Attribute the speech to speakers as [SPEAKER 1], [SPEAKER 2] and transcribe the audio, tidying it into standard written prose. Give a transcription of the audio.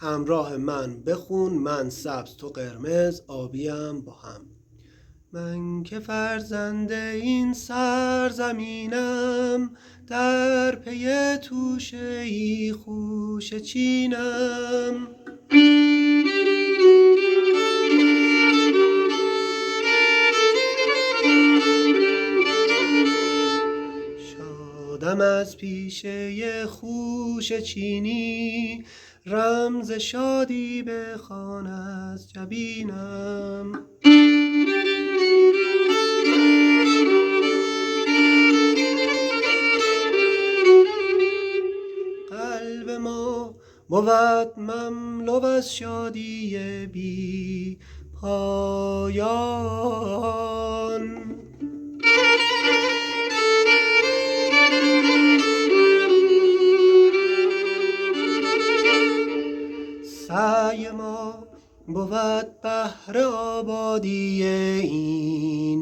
[SPEAKER 1] همراه من بخون، من سبز تو قرمز، آبیم با هم. من که فرزند این سرزمینم، در پی توشه ای خوشه چینم. شادم از پیشه خوشه چینی، رمز شادی بخوان از جبینم. قلب ما بود مملو از شادی بی پایان. سعی ما بود بهر آبادی این